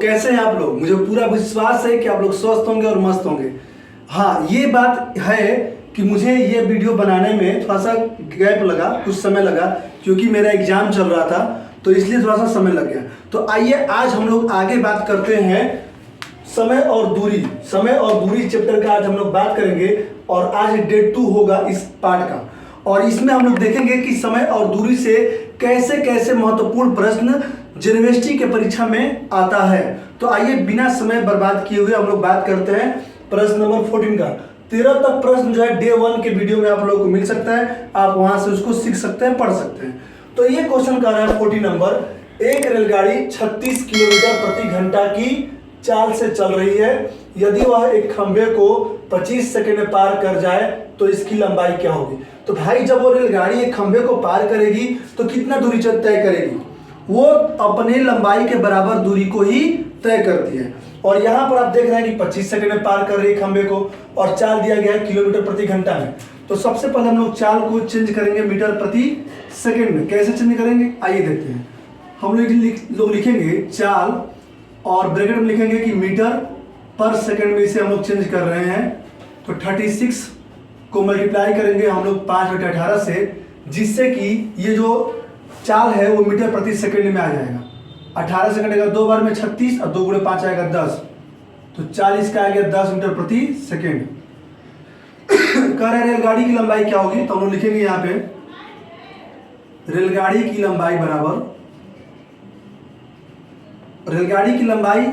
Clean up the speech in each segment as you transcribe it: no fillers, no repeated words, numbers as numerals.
कैसे हैं आप लोग? मुझे पूरा विश्वास है कि आप लोग स्वस्थ होंगे और मस्त होंगे। हाँ, ये बात है कि मुझे ये वीडियो बनाने में थोड़ा सा गैप लगा, कुछ समय लगा, क्योंकि मेरा एग्जाम चल रहा था, तो इसलिए थोड़ा सा समय लग गया। तो आइए आज हम लोग आगे बात करते हैं समय और दूरी चैप्टर का आज हम लोग बात करेंगे। और आज डे 2 होगा इस पार्ट का, और इसमें हम लोग देखेंगे कि समय और दूरी से कैसे कैसे महत्वपूर्ण प्रश्न यूनिवर्सिटी के परीक्षा में आता है। तो आइए बिना समय बर्बाद किए हुए हम लोग बात करते हैं प्रश्न नंबर 14 का। 13 तक प्रश्न जो है डे 1 के वीडियो में आप लोगों को मिल सकता है, आप वहां से उसको सीख सकते हैं, पढ़ सकते हैं। तो ये क्वेश्चन कर रहा है 14 नंबर, एक रेलगाड़ी 36 किलोमीटर प्रति घंटा की चाल से चल रही है। यदि वह एक खंभे को 25 सेकंड में पार कर जाए तो इसकी लंबाई क्या होगी? तो भाई जब वो रेलगाड़ी एक खंभे को पार करेगी तो कितना दूरी तय करेगी? वो अपने लंबाई के बराबर दूरी को ही तय करती है। और यहाँ पर आप देख रहे हैं कि 25 सेकंड में पार कर रही है खंभे को, और चाल दिया गया है किलोमीटर प्रति घंटा में। तो सबसे पहले हम लोग चाल को चेंज करेंगे मीटर प्रति सेकंड में। कैसे चेंज करेंगे आइए देखते हैं। हम लोग लिखेंगे चाल और ब्रैकेट में लिखेंगे कि मीटर पर सेकंड में इसे हम लोग चेंज कर रहे हैं। तो 36 को मल्टीप्लाई करेंगे हम लोग 5/18 से, जिससे कि ये जो चाल है वो मीटर प्रति सेकंड में आ जाएगा। 18 सेकंड आएगा 2 बार में 36 और 2 गुणे 5 आएगा 10, तो 40 का आ गया 10 मीटर प्रति सेकंड। कह रहे रेलगाड़ी की लंबाई क्या होगी? तो हम लोग लिखेंगे यहाँ पे रेलगाड़ी की लंबाई बराबर, रेलगाड़ी की लंबाई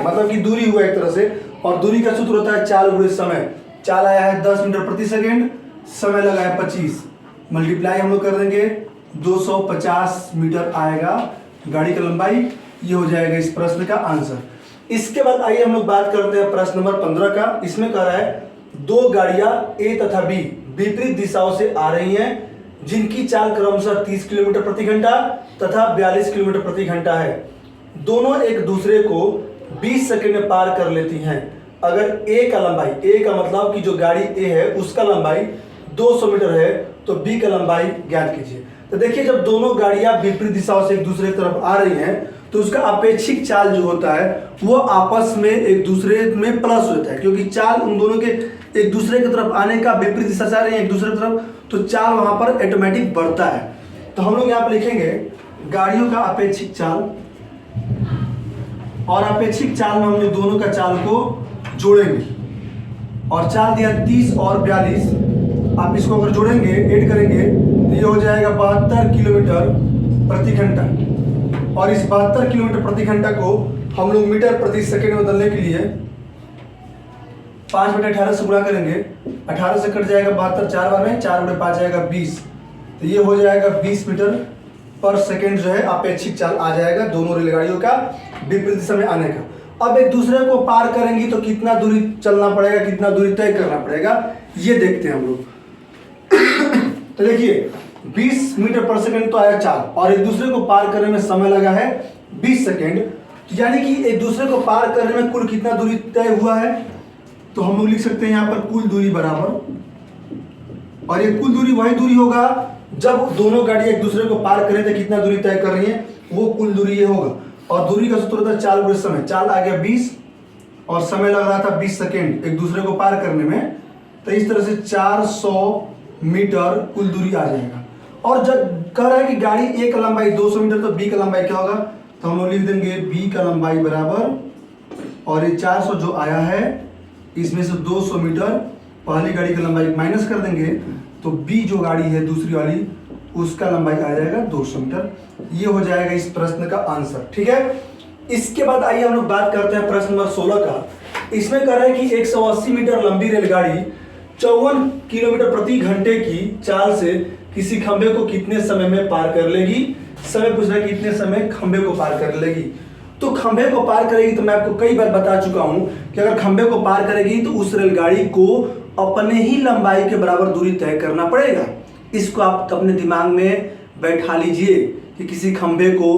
मतलब कि दूरी हुआ एक तरह से, और दूरी का सूत्र होता है चाल गुणे समय। चाल आया है 10 मीटर प्रति सेकंड, समय लगा है 25, मल्टीप्लाई हम लोग कर देंगे 250 मीटर आएगा गाड़ी की लंबाई। ये हो जाएगा इस प्रश्न का आंसर। इसके बाद आइए हम लोग बात करते हैं प्रश्न नंबर 15 का। इसमें कह रहा है दो गाड़ियां ए तथा बी विपरीत दिशाओं से आ रही हैं, जिनकी चाल क्रमशः 30 किलोमीटर प्रति घंटा तथा 42 किलोमीटर प्रति घंटा है। दोनों एक दूसरे को 20 सेकंड में पार कर लेती हैं। अगर ए का लंबाई, ए का मतलब कि जो गाड़ी ए है उसका लंबाई 200 मीटर है, तो बी का लंबाई ज्ञात कीजिए। तो देखिए जब दोनों गाड़ियां विपरीत दिशाओं से एक दूसरे की तरफ आ रही हैं, तो उसका अपेक्षिक चाल जो होता है वो आपस में एक दूसरे में प्लस होता है, क्योंकि चाल उन दोनों के एक दूसरे की तरफ आने का विपरीत दिशा से आ रही है एक दूसरे की तरफ, तो चाल वहां पर ऑटोमेटिक बढ़ता है। तो हम लोग यहाँ पर लिखेंगे गाड़ियों का अपेक्षिक चाल, और अपेक्षिक चाल में हम लोग दोनों का चाल को जोड़ेंगे, और चाल दिया 30 और 42, आप इसको अगर जोड़ेंगे ऐड करेंगे तो ये हो जाएगा 72 किलोमीटर प्रति घंटा। और इस 72 किलोमीटर प्रति घंटा को हम लोग मीटर प्रति सेकंड में बदलने के लिए 5/18 से गुणा करेंगे। 18 से कट जाएगा 72, 4 बार में 4 गुणे 5 आएगा 20, तो ये हो जाएगा 20 मीटर पर सेकंड जो है अपेक्षिक चाल आ जाएगा दोनों रेलगाड़ियों का विपरीत दिशा में आने का। अब एक दूसरे को पार करेंगी तो कितना दूरी चलना पड़ेगा, कितना दूरी तय करना पड़ेगा, ये देखते हैं हम लोग। तो देखिए 20 मीटर पर सेकंड तो आया चाल, और एक दूसरे को पार करने में समय लगा है 20 सेकंड, तो यानी कि एक दूसरे को पार करने में कुल कितना दूरी तय हुआ है? तो हम लोग लिख सकते हैं यहाँ पर कुल दूरी बराबर, और ये कुल दूरी वही दूरी होगा जब दोनों गाड़ियां एक दूसरे को पार करें तो कितना दूरी तय कर रही है, वो कुल दूरी ये होगा। और दूरी का सूत्र होता है चाल गुणे समय। चाल आ गया 20 और समय लग रहा था 20 सेकेंड एक दूसरे को पार करने में, तो इस तरह से 400 मीटर कुल दूरी आ जाएगा। और जब कह रहा है कि गाड़ी ए का लंबाई 200 मीटर, तो बी का लंबाई क्या होगा? तो हम लोग लिख देंगे बी का लंबाई बराबर, और ये 400 जो आया है इसमें से 200 मीटर पहली गाड़ी की लंबाई माइनस कर देंगे, तो बी जो गाड़ी है दूसरी वाली उसका लंबाई आ जाएगा 200 मीटर। ये हो जाएगा इस प्रश्न का आंसर। ठीक है, इसके बाद आइए हम लोग बात करते हैं प्रश्न नंबर 16 का। इसमें कह रहा है कि 180 मीटर लंबी रेलगाड़ी 54 किलोमीटर प्रति घंटे की चाल से किसी खंभे को कितने समय में पार कर लेगी? समय पूछ रहा है कितने समय खंभे को पार कर लेगी। तो खंभे को पार करेगी, तो मैं आपको कई बार बता चुका हूं कि अगर खंभे को पार करेगी तो उस रेलगाड़ी को अपने ही लंबाई के बराबर दूरी तय करना पड़ेगा। इसको आप अपने दिमाग में बैठा लीजिए कि किसी खंभे को,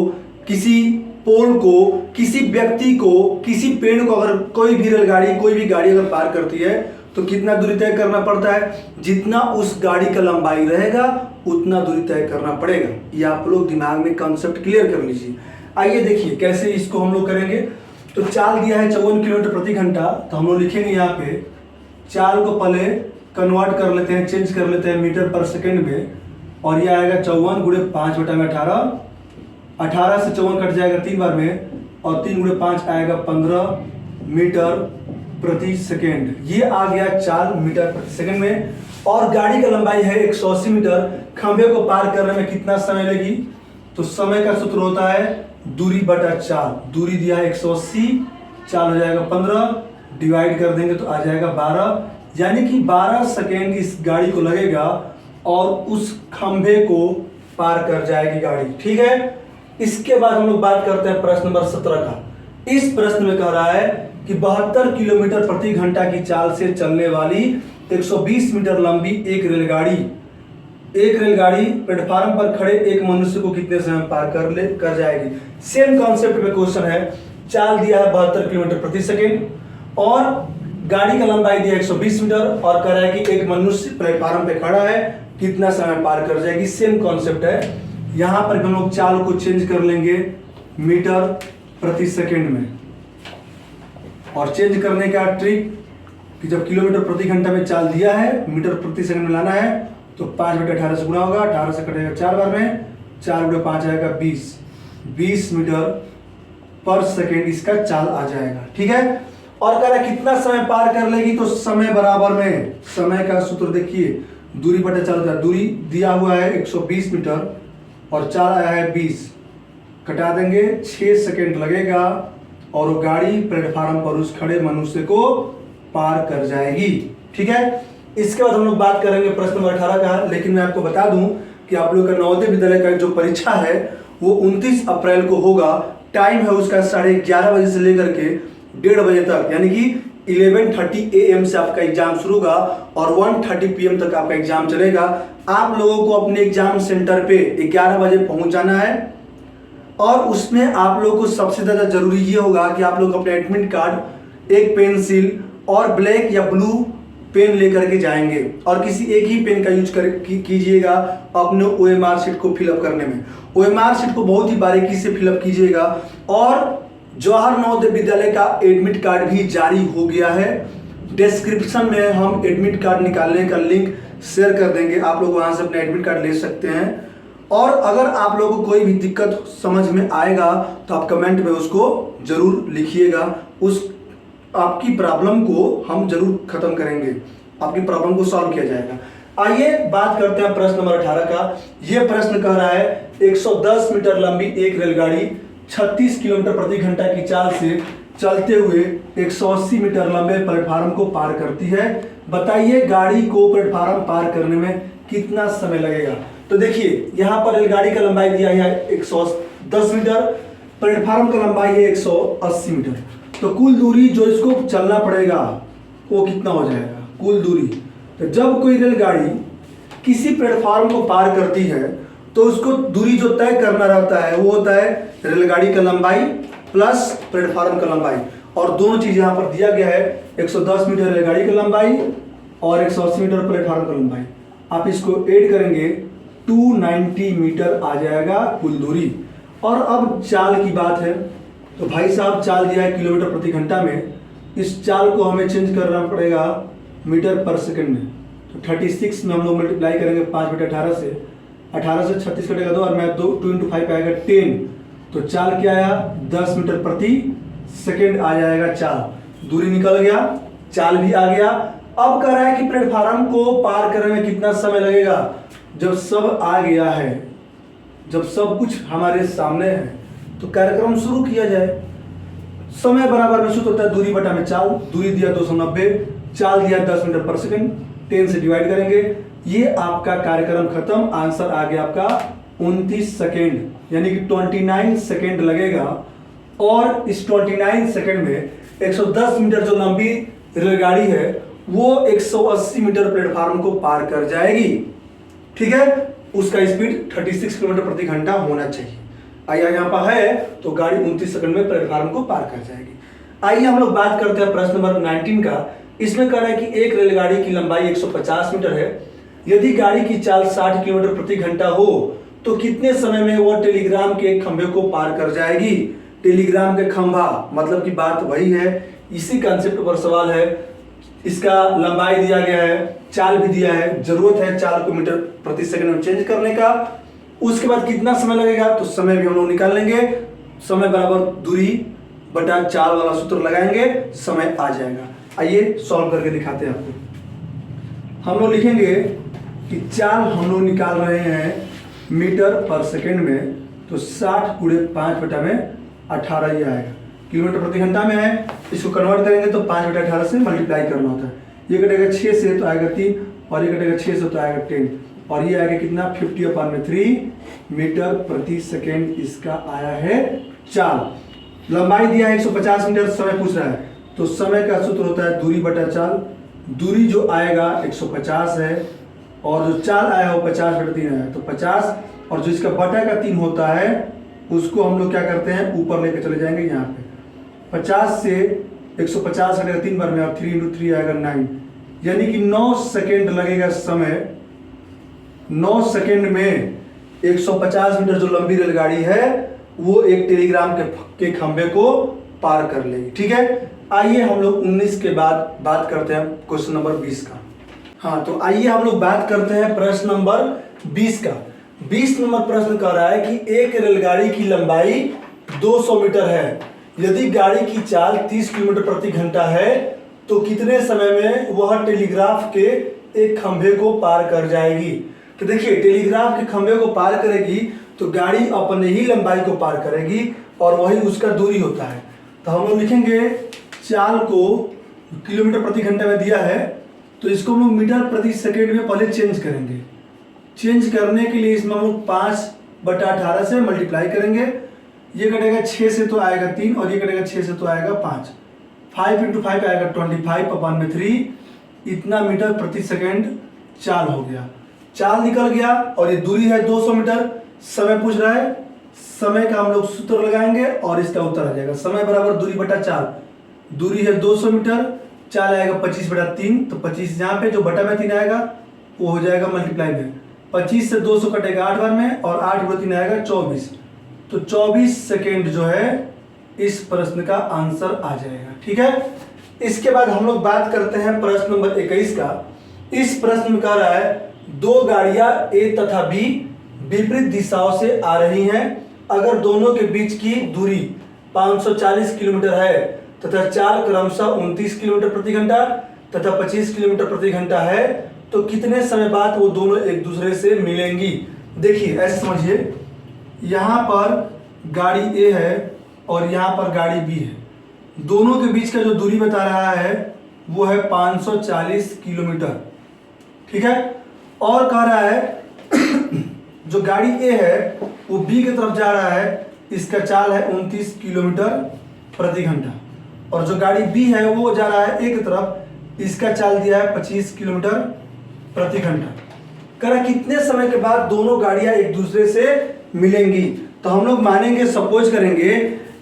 किसी पोल को, किसी व्यक्ति को, किसी पेड़ को अगर कोई भी रेलगाड़ी, कोई भी गाड़ी अगर पार करती है तो कितना दूरी तय करना पड़ता है? जितना उस गाड़ी का लंबाई रहेगा उतना दूरी तय करना पड़ेगा। ये आप लोग दिमाग में कॉन्सेप्ट क्लियर कर लीजिए। आइए देखिए कैसे इसको हम लोग करेंगे। तो चाल दिया है 54 किलोमीटर प्रति घंटा, तो हम लोग लिखेंगे यहाँ पे चाल को पहले कन्वर्ट कर लेते हैं, चेंज कर लेते हैं मीटर पर सेकेंड में, और ये आएगा 54 गुणे 5/18। 18 से 54 कट जाएगा 3 बार में, और 3 गुणे 5 आएगा 15 मीटर प्रति सेकेंड। ये आ गया चाल मीटर प्रति सेकेंड में। और गाड़ी का लंबाई है 180 मीटर। खंभे को पार करने में कितना समय लगेगी? तो समय का सूत्र होता है दूरी बटा चाल। दूरी दिया है 180, चाल हो जाएगा 15, डिवाइड कर देंगे तो आ जाएगा 12, यानी कि 12 सेकेंड इस गाड़ी को लगेगा और उस खंभे को पार कर जाएगी गाड़ी। ठीक है, इसके बाद हम लोग बात करते हैं प्रश्न नंबर 17 का। इस प्रश्न में कह रहा है कि 72 किलोमीटर प्रति घंटा की चाल से चलने वाली 120 मीटर लंबी एक रेलगाड़ी प्लेटफार्म पर खड़े एक मनुष्य को कितने समय पार कर जाएगी। सेम कॉन्सेप्ट में क्वेश्चन है। चाल दिया है 72 किलोमीटर प्रति सेकेंड और गाड़ी का लंबाई दिया है 120 मीटर और कह रहा है कि एक मनुष्य प्लेटफार्म पे खड़ा है, कितना समय पार कर जाएगी। सेम कॉन्सेप्ट है। यहां पर हम लोग चाल को चेंज कर लेंगे मीटर प्रति सेकेंड में, और चेंज करने का ट्रिक कि जब किलोमीटर प्रति घंटा में चाल दिया है मीटर प्रति सेकंड में लाना है तो 5/18 से गुणा होगा, 18 से कटेगा 4 बार में, 4 गुणे 5 आएगा 20 मीटर पर सेकेंड इसका चाल आ जाएगा। ठीक है, और कह रहा है कितना समय पार कर लेगी, तो समय बराबर में समय का सूत्र देखिए दूरी बटे चाल होता है। दूरी दिया हुआ है 120 मीटर और चाल आया है 20, कटा देंगे 6 सेकेंड लगेगा और वो गाड़ी प्लेटफार्म पर उस खड़े मनुष्य को पार कर जाएगी। ठीक है, इसके बाद हम लोग बात करेंगे प्रश्न नंबर 18 का। लेकिन मैं आपको बता दूं कि आप लोग का नवोदय विद्यालय का जो परीक्षा है वो 29 अप्रैल को होगा। टाइम है उसका 11:30 बजे से लेकर के 1:30 बजे तक, यानी कि 11:30 AM से आपका एग्जाम शुरू होगा और 1:30 PM तक आपका एग्जाम चलेगा। आप लोगों को अपने एग्जाम सेंटर पे 11 बजे पहुंच जाना है और उसमें आप लोगों को सबसे ज्यादा जरूरी ये होगा कि आप लोग अपने एडमिट कार्ड, एक पेंसिल और ब्लैक या ब्लू पेन लेकर के जाएंगे और किसी एक ही पेन का यूज कीजिएगा अपने OMR शीट को फिलअप करने में। OMR शीट को बहुत ही बारीकी से फिलअप कीजिएगा। और जवाहर नवोदय विद्यालय का एडमिट कार्ड भी जारी हो गया है। डिस्क्रिप्शन में हम एडमिट कार्ड निकालने का लिंक शेयर कर देंगे, आप लोग वहां से अपना एडमिट कार्ड ले सकते हैं। और अगर आप लोगों को कोई भी दिक्कत समझ में आएगा तो आप कमेंट में उसको जरूर लिखिएगा। उस आपकी प्रॉब्लम को हम जरूर खत्म करेंगे, आपकी प्रॉब्लम को सॉल्व किया जाएगा। आइए बात करते हैं प्रश्न नंबर 18 का। यह प्रश्न कह रहा है 110 मीटर लंबी एक रेलगाड़ी 36 किलोमीटर प्रति घंटा की चाल से चलते हुए 180 मीटर लंबे प्लेटफार्म को पार करती है। बताइए गाड़ी को प्लेटफार्म पार करने में कितना समय लगेगा। तो देखिए यहाँ पर रेलगाड़ी का लंबाई दिया है 110 मीटर, प्लेटफार्म का लंबाई है 180 मीटर। तो कुल दूरी जो इसको चलना पड़ेगा वो कितना हो जाएगा कुल दूरी। तो जब कोई रेलगाड़ी किसी प्लेटफार्म को पार करती है तो उसको दूरी जो तय करना रहता है वो होता है रेलगाड़ी का लंबाई प्लस प्लेटफार्म का लंबाई। और दोनों चीज यहाँ पर दिया गया है 110 मीटर रेलगाड़ी की लंबाई और 180 मीटर प्लेटफार्म का लंबाई। आप इसको ऐड करेंगे 290 मीटर आ जाएगा कुल दूरी। और अब चाल की बात है तो भाई साहब चाल दिया है किलोमीटर प्रति घंटा में, इस चाल को हमें चेंज करना पड़ेगा मीटर पर सेकंड में। तो 36 में हम लोग मल्टीप्लाई करेंगे 5/18 से, 18 से 36 कटेगा 2 और मैं 2 × 5 आएगा 10। तो चाल क्या आया 10 मीटर प्रति सेकंड आ जाएगा चाल। दूरी निकल गया, चाल भी आ गया। अब कह रहा है कि प्लेटफार्म को पार करने में कितना समय लगेगा। जब सब आ गया है, जब सब कुछ हमारे सामने है तो कार्यक्रम शुरू किया जाए। समय बराबर में सूत्र होता है दूरी बटा में चाल। दूरी दिया 290, चाल दिया 10 मीटर पर सेकंड, 10 से डिवाइड करेंगे। ये आपका कार्यक्रम खत्म। आंसर आ गया आपका 29 सेकेंड, यानी कि 29 सेकेंड लगेगा। और इस 29 सेकेंड में 110 मीटर जो लंबी रेलगाड़ी है वो 180 मीटर प्लेटफार्म को पार कर जाएगी। ठीक है, उसका स्पीड 36 किलोमीटर प्रति घंटा होना चाहिए। आइए यहाँ पर है तो गाड़ी 29 सेकंड में प्लेटफार्म को पार कर जाएगी। आइए हम लोग बात करते हैं प्रश्न नंबर 19 का। इसमें कह रहा है कि एक रेलगाड़ी की लंबाई 150 मीटर है। यदि गाड़ी की चाल 60 किलोमीटर प्रति घंटा हो तो कितने समय में वो टेलीग्राम के खंभे को पार कर जाएगी। टेलीग्राम के खंभा मतलब की बात वही है, इसी कंसेप्ट पर सवाल है। इसका लंबाई दिया गया है, चाल भी दिया है, जरूरत है चाल को मीटर प्रति सेकंड में चेंज करने का। उसके बाद कितना समय लगेगा, तो समय भी हम लोग निकाल लेंगे। समय बराबर दूरी बटा चाल वाला सूत्र लगाएंगे, समय आ जाएगा। आइए सॉल्व करके दिखाते हैं आपको। हम लोग लिखेंगे कि चाल हम लोग निकाल रहे हैं मीटर पर सेकंड में, तो 60 × 5/18 ये आएगा। किलोमीटर प्रति घंटा में है, इसको कन्वर्ट करेंगे तो 5/18 से मल्टीप्लाई करना होता है। ये कटेगा 6 से तो आएगा 3, और ये कटेगा 6 से तो आएगा 10, और ये आएगा कितना 50/3 मीटर प्रति सेकेंड। इसका आया है चाल। लंबाई दिया है 150 मीटर, समय पूछ रहा है, तो समय का सूत्र होता है दूरी बटा चाल। दूरी जो आएगा 150 है, और जो चाल आया वो 50/3 आया, तो 50, और जो इसका बटा का 3 होता है उसको हम लोग क्या करते हैं ऊपर लेके चले जाएंगे। यहाँ पे 50 से 150 कटेगा 3 बार में, और 3 × 3 आएगा 9, यानी कि 9 सेकेंड लगेगा समय। 9 सेकेंड में 150 मीटर जो लंबी रेलगाड़ी है वो एक टेलीग्राम के खंभे को पार कर लेगी। ठीक है, आइए हम लोग 19 के बाद बात करते हैं क्वेश्चन नंबर 20 का। हाँ, तो आइए हम लोग बात करते हैं प्रश्न नंबर 20 का। 20 नंबर प्रश्न कह रहा है कि एक रेलगाड़ी की लंबाई 200 मीटर है, यदि गाड़ी की चाल 30 किलोमीटर प्रति घंटा है तो कितने समय में वह टेलीग्राफ के एक खंभे को पार कर जाएगी। तो देखिए, टेलीग्राफ के खंभे को पार करेगी तो गाड़ी अपने ही लंबाई को पार करेगी, और वही उसका दूरी होता है। तो हम लोग लिखेंगे चाल को किलोमीटर प्रति घंटा में दिया है, तो इसको हम लोग मीटर प्रति सेकेंड में पहले चेंज करेंगे। चेंज करने के लिए इसमें हम लोग 5/18 से मल्टीप्लाई करेंगे। ये कटेगा 6 से तो आएगा 3, और ये कटेगा 6 से तो आएगा 5। 5 × 5 आएगा 25/3, इतना मीटर प्रति सेकेंड चाल हो गया। चाल निकल गया, और ये दूरी है 200 मीटर। समय पूछ रहा है, समय का हम लोग सूत्र लगाएंगे और इसका उत्तर आ जाएगा। समय बराबर दूरी बटा चाल। दूरी है 200 मीटर, चाल आएगा 25/3, तो 25 यहाँ पे जो बटा में 3 आएगा वो हो जाएगा मल्टीप्लाई में। 25 से 200 कटेगा 8 बार में, और 8 × 3 आएगा 24, तो 24 सेकेंड जो है इस प्रश्न का आंसर आ जाएगा। ठीक है, इसके बाद हम लोग बात करते हैं प्रश्न नंबर 21 का। इस प्रश्न में कह रहा है दो गाड़ियां ए तथा बी विपरीत दिशाओं से आ रही हैं। अगर दोनों के बीच की दूरी 540 किलोमीटर है तथा चाल क्रमशः 29 किलोमीटर प्रति घंटा तथा 25 किलोमीटर प्रति घंटा है, तो कितने समय बाद वो दोनों एक दूसरे से मिलेंगी। देखिए, ऐसे समझिए, यहाँ पर गाड़ी ए है और यहाँ पर गाड़ी बी है। दोनों के बीच का जो दूरी बता रहा है वो है 540 किलोमीटर। ठीक है, और कह रहा है जो गाड़ी ए है वो बी की तरफ जा रहा है, इसका चाल है 29 किलोमीटर प्रति घंटा, और जो गाड़ी बी है वो जा रहा है ए की तरफ, इसका चाल दिया है 25 किलोमीटर प्रति घंटा। कह रहा कितने समय के बाद दोनों गाड़ियां एक दूसरे से मिलेंगी। तो हम लोग मानेंगे, सपोज करेंगे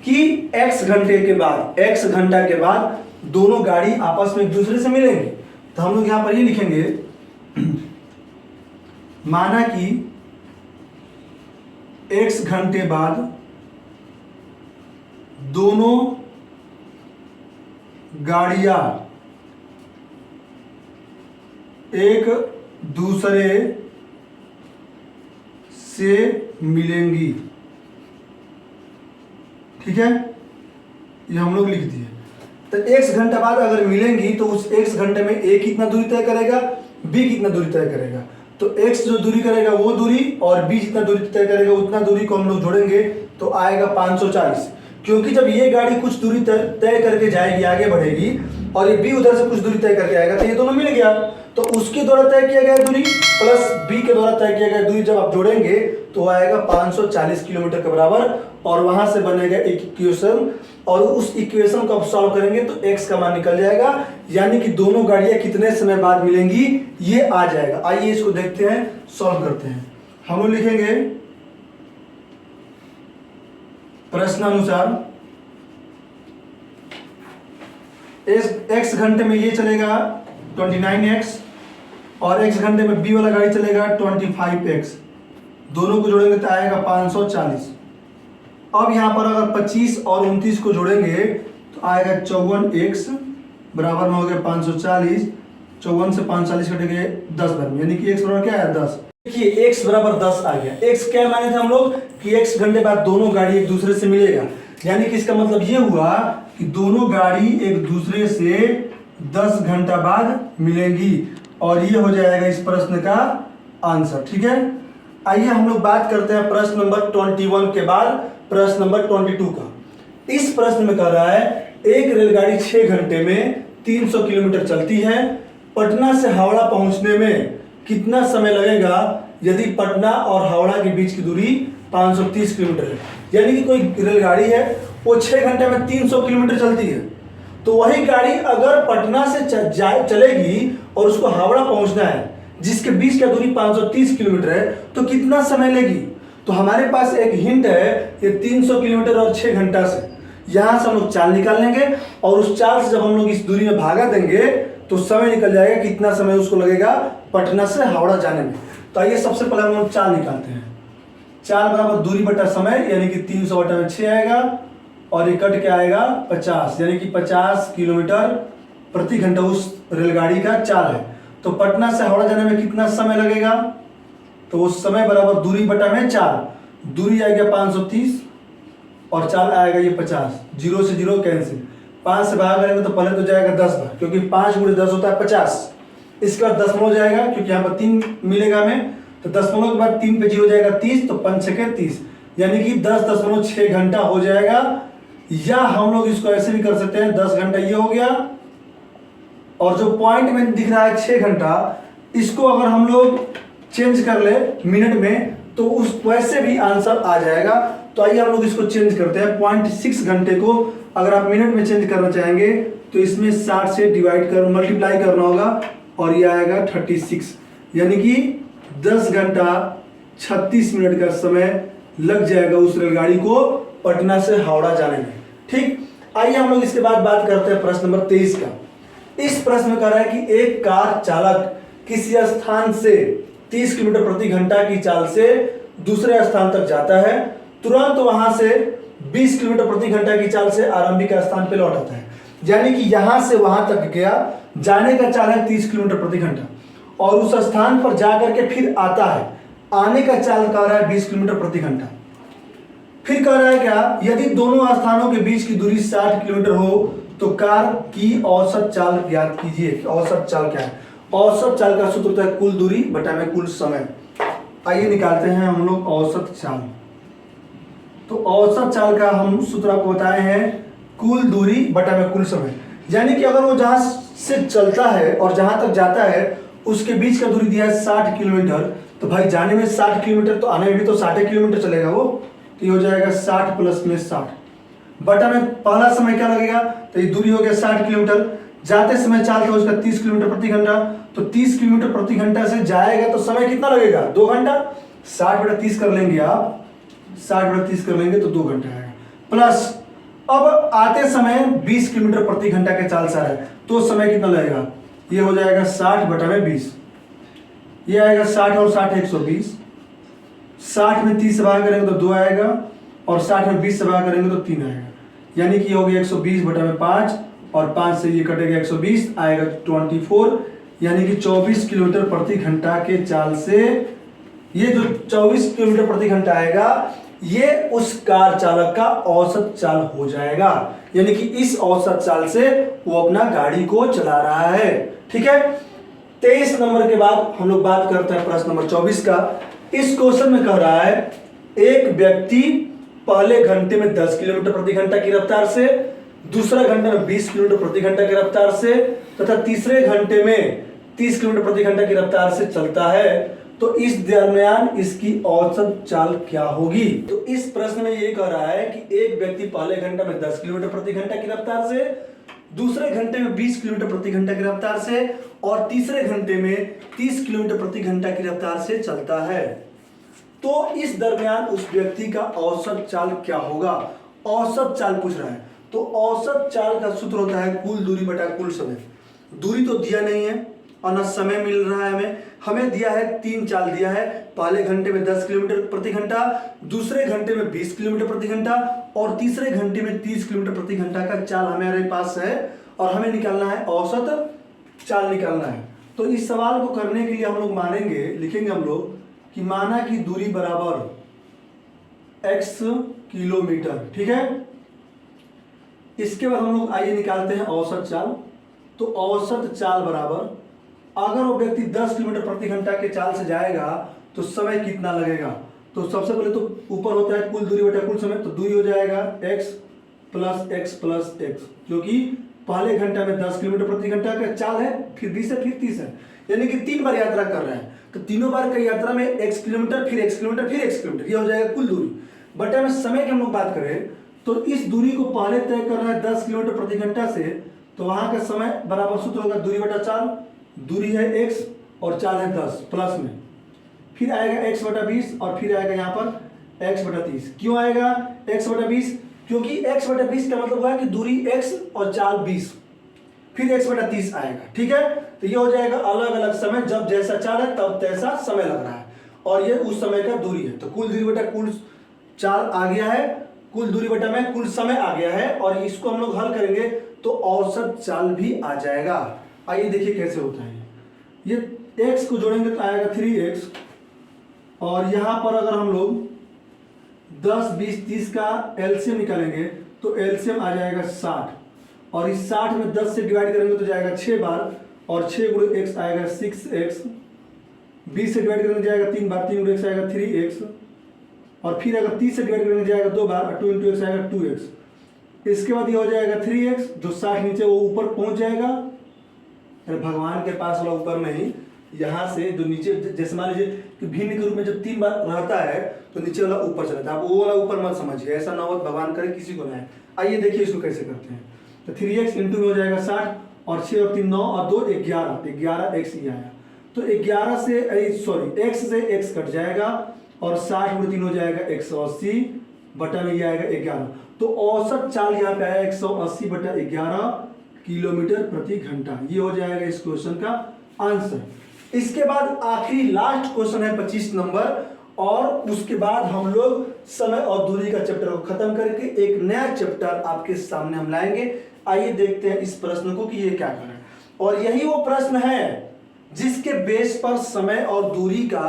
कि x घंटे के बाद, x घंटा के बाद दोनों गाड़ी आपस में एक दूसरे से मिलेंगे। तो हम लोग यहां पर ये लिखेंगे, माना कि x घंटे बाद दोनों गाड़ियां एक दूसरे से मिलेंगी। ठीक है, ये हम लोग लिख दिए। तो x घंटा बाद अगर मिलेंगी तो उस x घंटे में a कितना दूरी तय करेगा, b कितना दूरी तय करेगा। तो x जो दूरी करेगा वो दूरी, और b जितना दूरी तय करेगा उतना दूरी को हम लोग जोड़ेंगे तो आएगा 540। क्योंकि जब ये गाड़ी कुछ दूरी तय करके जाएगी, आगे बढ़ेगी, और ये b उधर से कुछ दूरी तय करके आएगा, तो ये दोनों मिल गया। तो उसके द्वारा तय किया गया दूरी प्लस b के द्वारा तय किया गया दूरी जब आप जोड़ेंगे तो आएगा 540 किलोमीटर के बराबर, और वहां से बनेगा एक इक्वेशन, और उस इक्वेशन को आप सॉल्व करेंगे तो x का मान निकल जाएगा, यानी कि दोनों गाड़ियां कितने समय बाद मिलेंगी ये आ जाएगा। आइए इसको देखते हैं, सॉल्व करते हैं। हम लोग लिखेंगे प्रश्नानुसार x घंटे में ये चलेगा 29x, और x घंटे में b वाला गाड़ी चलेगा 25x। दोनों को जोड़ेंगे तो आएगा 540। अब यहाँ पर अगर 25 और 29 को जोड़ेंगे तो आएगा 54x बराबर में हो गया 540। 54 से 540 कटेंगे 10 बार में, यानी कि x बराबर क्या है 10। देखिए x बराबर 10 आ गया। x क्या माने थे हम लोग कि x घंटे बाद दोनों गाड़ी एक दूसरे से मिलेगा, यानी कि इसका मतलब ये हुआ कि दोनों गाड़ी एक दूसरे से 10 घंटा बाद मिलेंगी, और ये हो जाएगा इस प्रश्न का आंसर। ठीक है, आइए हम लोग बात करते हैं प्रश्न नंबर 21 के बाद प्रश्न नंबर 22 का। इस प्रश्न में कह रहा है एक रेलगाड़ी 6 घंटे में 300 किलोमीटर चलती है, पटना से हावड़ा पहुंचने में कितना समय लगेगा यदि पटना और हावड़ा के बीच की दूरी 530 किलोमीटर है। यानी कि कोई रेलगाड़ी है वो 6 घंटे में 300 किलोमीटर चलती है, तो वही गाड़ी अगर पटना से चलेगी और उसको हावड़ा पहुंचना है जिसके बीच का दूरी 530 किलोमीटर है, तो कितना समय लेगी। तो हमारे पास एक हिंट है ये 300 किलोमीटर और 6 घंटा से, यहाँ से हम लोग चाल निकाल लेंगे और उस चाल से जब हम लोग इस दूरी में भागा देंगे तो समय निकल जाएगा कितना समय उसको लगेगा पटना से हावड़ा जाने में। तो आइए सबसे पहले हम लोग चाल निकालते हैं। चाल बराबर दूरी बटा समय, यानी कि 300 बटा में 6 आएगा और ये कट के आएगा 50, यानी कि 50 किलोमीटर प्रति घंटा उस रेलगाड़ी का चाल है। तो पटना से हावड़ा जाने में कितना समय लगेगा, तो उस समय बराबर दूरी बटा में चाल, दूरी आएगा 530 और चाल आएगा ये 50, 0 से 0 कैंसिल, 5 से भाग करेंगे तो पहले तो जाएगा 10 बार, क्योंकि 5 गुणे 10 होता है 50। इसके बाद दशमलव जाएगा क्योंकि यहाँ पर 3 मिलेगा हमें, तो दशमलव के बाद 3 पे 0 जाएगा 30, तो 5 छके 30, यानी कि 10.6 घंटा हो जाएगा। या हम लोग इसको ऐसे भी कर सकते हैं 10 घंटा ये हो गया, और जो पॉइंट में दिख रहा है 6 घंटा, इसको अगर हम लोग चेंज कर ले मिनट में तो उस वैसे भी आंसर आ जाएगा। तो आइए हम लोग इसको चेंज करते हैं। 0.6 घंटे को अगर आप मिनट में चेंज करना चाहेंगे तो इसमें 60 से मल्टीप्लाई करना होगा और ये आएगा 36, यानी कि 10 घंटा 36 मिनट का समय लग जाएगा उस रेलगाड़ी को पटना से हावड़ा जाने में। ठीक, आइए हम लोग इसके बाद बात करते हैं प्रश्न नंबर 23 का। इस प्रश्न में कह रहा है कि एक कार चालक किसी स्थान से 30 किलोमीटर प्रति घंटा की चाल से दूसरे स्थान तक जाता है, तुरंत वहां से 20 किलोमीटर प्रति घंटा की चाल से आरंभिक स्थान पे लौट आता है। यानी कि यहां से वहां तक गया, जाने का चाल है 30 किलोमीटर प्रति घंटा, और उस स्थान पर जाकर के फिर आता है, आने का चाल कह रहा है 20 किलोमीटर प्रति घंटा। फिर कह रहा है क्या, यदि दोनों स्थानों के बीच की दूरी 60 किलोमीटर हो तो कार की औसत चाल ज्ञात कीजिए। औसत चाल क्या है, औसत चाल का सूत्र होता है कुल दूरी बटा में कुल समय। आइए निकालते हैं हम लोग औसत चाल। तो औसत चाल का हम सूत्र आपको बताए हैं कुल दूरी बटा में कुल समय, यानी कि अगर वो जहां से चलता है और जहां तक जाता है उसके बीच का दूरी दिया है 60 किलोमीटर, तो भाई जाने में 60 किलोमीटर तो आने में भी तो 60 किलोमीटर चलेगा वो, तो ये हो जाएगा 60 प्लस में 60 बटा में पहला समय क्या लगेगा, तो ये दूरी हो गया 60 किलोमीटर, जाते समय चाल था उसका 30 किलोमीटर प्रति घंटा, तो 30 किलोमीटर प्रति घंटा से जाएगा तो समय कितना लगेगा 2 घंटा। 60 बटा 30 कर लेंगे आप, 60 बटा 30 कर लेंगे तो 2 घंटा आएगा, प्लस अब आते समय 20 किलोमीटर प्रति घंटा के चाल से आ रहा है तो समय कितना लगेगा, ये हो जाएगा 60 बटा में 20, ये आएगा 60 और 60 120, 60 में 30 से भाग करेंगे तो 2 आएगा और 60 में 20 से भाग करेंगे तो 3 आएगा, यानी कि ये हो गया 120 बटा में 5 और 5 से ये कटेगा 120 आएगा 24, यानी कि 24 किलोमीटर प्रति घंटा के चाल से ये जो 24 किलोमीटर प्रति घंटा आएगा ये उस कार चालक का औसत चाल हो जाएगा, यानी कि इस औसत चाल से वो अपना गाड़ी को चला रहा है। ठीक है, 23 नंबर के बाद हम लोग बात करते हैं प्रश्न नंबर 24 का। इस क्वेश्चन में कह रहा है एक व्यक्ति पहले घंटे में 10 किलोमीटर प्रति घंटा की रफ्तार से, दूसरा घंटे में 20 किलोमीटर प्रति घंटा की रफ्तार से तथा तीसरे घंटे में 30 किलोमीटर प्रति घंटा की रफ्तार से चलता है, तो इस दरमियान इसकी औसत चाल क्या होगी। तो इस प्रश्न में ये कह रहा है कि एक व्यक्ति पहले घंटे में 10 किलोमीटर प्रति घंटा की रफ्तार से, दूसरे घंटे में 20 किलोमीटर प्रति घंटा की रफ्तार से और तीसरे घंटे में 30 किलोमीटर प्रति घंटा की रफ्तार से चलता है, तो इस दरमियान उस व्यक्ति का औसत चाल क्या होगा। औसत चाल पूछ रहा है, तो औसत चाल का सूत्र होता है कुल दूरी बटा कुल समय। दूरी तो दिया नहीं है, और ना समय मिल रहा है हमें दिया है 3 चाल दिया है। पहले घंटे में 10 किलोमीटर प्रति घंटा, दूसरे घंटे में 20 किलोमीटर प्रति घंटा और तीसरे घंटे में 30 किलोमीटर प्रति घंटा का चाल हमारे पास है और हमें निकालना है औसत चाल निकालना है। तो इस सवाल को करने के लिए हम लोग मानेंगे, लिखेंगे हम लोग कि माना की दूरी बराबर x किलोमीटर, ठीक है। इसके बाद हम लोग आइए निकालते हैं औसत चाल। तो औसत चाल बराबर, अगर वो व्यक्ति 10 किलोमीटर प्रति घंटा के चाल से जाएगा तो समय कितना लगेगा। तो सबसे पहले तो ऊपर होता है कुल दूरी बटा कुल समय, तो दूरी हो जाएगा x प्लस x, क्योंकि पहले घंटा में 10 किलोमीटर प्रति घंटा का चाल है, फिर 20 है, फिर 30 है, यानी कि 3 बार यात्रा कर रहे हैं। तो तीनों बार की यात्रा में x किलोमीटर, फिर x किलोमीटर, फिर x किलोमीटर, ये हो जाएगा कुल दूरी। बटे में समय की हम लोग बात करें तो इस दूरी को पहले तय करना है 10 किलोमीटर प्रति घंटा से, तो वहां का समय बराबर सूत्र होगा दूरी बटा चाल। दूरी है x और चाल है 10 प्लस में, फिर आएगा x बटा 20 और फिर आएगा यहाँ पर x बटा 30। क्यों आएगा x बटा 20? क्योंकि x बटा 20 का मतलब हुआ कि दूरी x और चाल 20, फिर x बटा 30 आएगा, ठीक है। तो ये हो जाएगा अलग अलग समय, जब जैसा चाल है तब तैसा समय लग रहा है और ये उस समय का दूरी है। तो कुल दूरी बटा कुल चाल आ गया है, कुल दूरी बटा में कुल समय आ गया है और इसको हम लोग हल करेंगे तो औसत चाल भी आ जाएगा। आइए देखिए कैसे होता है। ये x को जोड़ेंगे तो आएगा 3x और यहां पर अगर हम लोग 10, 20, 30 का एलसीएम निकालेंगे तो एलसीएम आ जाएगा 60 और इस 60 में 10 से डिवाइड करेंगे तो जाएगा 6 बार और 6 गुणे x आएगा 6x, 20 से डिवाइड करेंगे जाएगा 3 बार, 3 गुणे x आएगा 3x और फिर अगर 30 से डिवाइड करेंगे जाएगा 2 बार, 2 इंटू x आएगा 2x। इसके बाद ये हो जाएगा 3x, जो 60 नीचे वो ऊपर पहुंच जाएगा। अरे भगवान के पास वाला ऊपर नहीं, यहाँ से जो नीचे, जैसे मान लीजिए कि भिन्न के रूप में जब 3 बार रहता है तो नीचे वाला ऊपर चला जाता है। आप वो वाला ऊपर मत समझिए, ऐसा ना हो भगवान करे किसी को ना है। आइए देखिए इसको कैसे करते हैं। तो 3x इंटू में हो जाएगा 60 और 6 और 3 9 और 2 11x ही आया। तो 11 से सॉरी x से x कट जाएगा और 60 गुणे 3 हो जाएगा 180 बटा में ये आएगा 11। तो औसत चाल यहाँ पे आया 180 बटा 11 किलोमीटर प्रति घंटा। ये हो जाएगा इस क्वेश्चन का आंसर। इसके बाद आखिरी लास्ट क्वेश्चन है 25 नंबर और उसके बाद हम लोग समय और दूरी का चैप्टर को खत्म करके एक नया चैप्टर आपके सामने हम लाएंगे। आइए देखते हैं इस प्रश्न को कि ये क्या कर रहा है। और यही वो प्रश्न है जिसके बेस पर समय और दूरी का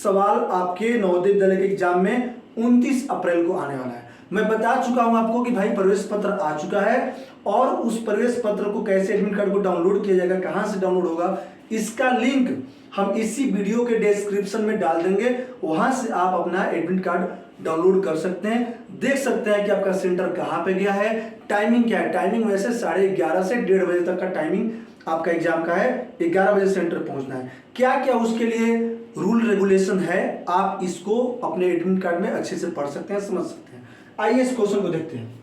सवाल आपके नवोदय विद्यालय के एग्जाम में 29 अप्रैल को आने वाला है। मैं बता चुका हूं आपको कि भाई प्रवेश पत्र आ चुका है और उस प्रवेश पत्र को कैसे एडमिट कार्ड को डाउनलोड किया जाएगा, कहां से डाउनलोड होगा, इसका लिंक हम इसी वीडियो के डिस्क्रिप्शन में डाल देंगे। वहां से आप अपना एडमिट कार्ड डाउनलोड कर सकते हैं, देख सकते हैं कि आपका सेंटर कहां पे गया है, टाइमिंग क्या है। टाइमिंग वैसे 11:30 से 1:30 बजे तक का टाइमिंग आपका एग्जाम का है। 11 बजे सेंटर पहुंचना है। क्या क्या उसके लिए रूल रेगुलेशन है, आप इसको अपने एडमिट कार्ड में अच्छे से पढ़ सकते हैं, समझ सकते हैं। आइए इस क्वेश्चन को देखते हैं।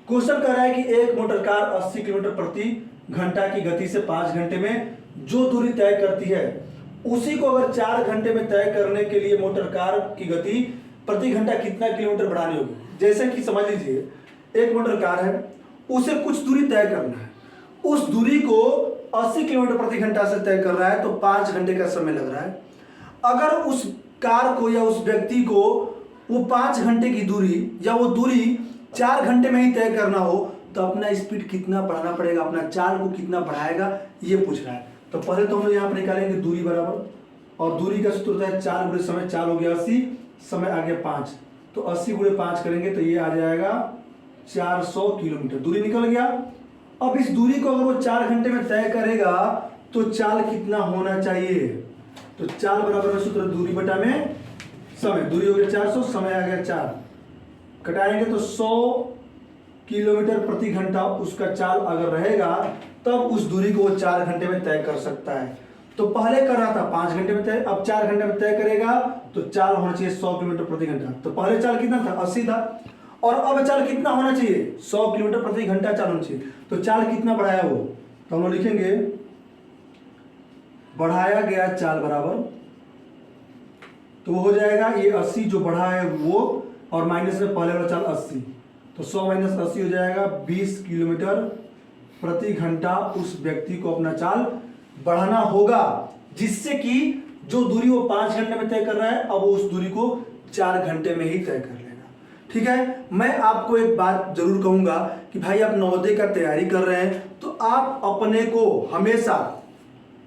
क्वेश्चन कह रहा है कि एक मोटर कार 80 किलोमीटर प्रति घंटा की गति से 5 घंटे में जो दूरी तय करती है, उसी को अगर 4 घंटे में तय करने के लिए मोटर कार की गति प्रति घंटा कितना किलोमीटर बढ़ानी होगी। जैसे कि समझ लीजिए एक मोटर कार है, उसे कुछ दूरी तय करना है, उस दूरी को 80 किलोमीटर प्रति घंटा से तय कर रहा है तो 5 घंटे का समय लग रहा है। अगर उस कार को या उस व्यक्ति को वो 5 घंटे की दूरी या वो दूरी 4 घंटे में ही तय करना हो तो अपना स्पीड कितना बढ़ाना पड़ेगा, अपना चाल को कितना बढ़ाएगा, ये पूछ रहा है। तो पहले तो हम लोग यहाँ पर निकालेंगे दूरी बराबर, और दूरी का सूत्र होता है 4 गुणे समय, 4 हो गया 80, समय आ गया 5, तो 80 गुणे 5 करेंगे तो ये आ जाएगा 400 किलोमीटर दूरी निकल गया। अब इस दूरी को अगर वो 4 घंटे में तय करेगा तो चाल कितना होना चाहिए। तो चाल बराबर है सूत्र दूरी बटा में समय, दूरी हो गया 400, समय आ गया 4, कटाएंगे तो 100 किलोमीटर प्रति घंटा उसका चाल अगर रहेगा तब उस दूरी को वो 4 घंटे में तय कर सकता है। तो पहले कर रहा था 5 घंटे में तय, अब 4 घंटे में तय करेगा तो चाल होना चाहिए 100 किलोमीटर प्रति घंटा। तो पहले चाल कितना था 80 था और अब चाल कितना होना चाहिए 100 किलोमीटर प्रति घंटा चाल होना चाहिए। तो चाल कितना बढ़ाया वो, तो हम लोग लिखेंगे बढ़ाया गया चाल बराबर, तो वो हो जाएगा ये 80 जो बढ़ा है वो और माइनस में पहले वाला चाल 80, तो 100 माइनस 80 हो जाएगा 20 किलोमीटर प्रति घंटा उस व्यक्ति को अपना चाल बढ़ाना होगा, जिससे कि जो दूरी वो 5 घंटे में तय कर रहा है अब वो उस दूरी को 4 घंटे में ही तय कर लेगा। ठीक है, मैं आपको एक बात जरूर कहूंगा कि भाई आप नवोदय का तैयारी कर रहे हैं तो आप अपने को हमेशा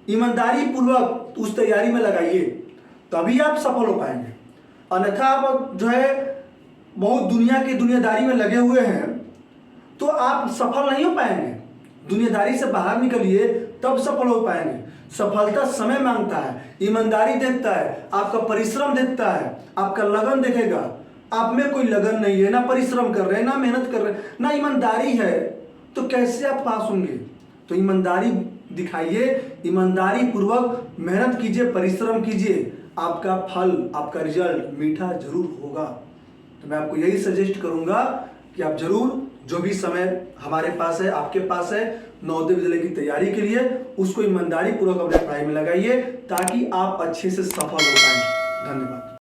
ईमानदारी पूर्वक उस तैयारी में लगाइए, तभी आप सफल हो पाएंगे। अन्यथा आप जो है बहुत दुनिया की दुनियादारी में लगे हुए हैं तो आप सफल नहीं हो पाएंगे। दुनियादारी से बाहर निकलिए तब सफल हो पाएंगे। सफलता समय मांगता है, ईमानदारी देखता है, आपका परिश्रम देखता है, आपका लगन देखेगा। आप में कोई लगन नहीं है, ना परिश्रम कर रहे हैं, ना मेहनत कर रहे हैं, ना ईमानदारी है, तो कैसे आप पास होंगे? तो ईमानदारी दिखाइए, ईमानदारी पूर्वक मेहनत कीजिए, परिश्रम कीजिए, आपका फल, आपका रिजल्ट मीठा जरूर होगा। तो मैं आपको यही सजेस्ट करूंगा कि आप जरूर जो भी समय हमारे पास है, आपके पास है, नवोदय विद्यालय की तैयारी के लिए उसको ईमानदारी पूर्वक अपने पढ़ाई में लगाइए ताकि आप अच्छे से सफल हो पाएं। धन्यवाद।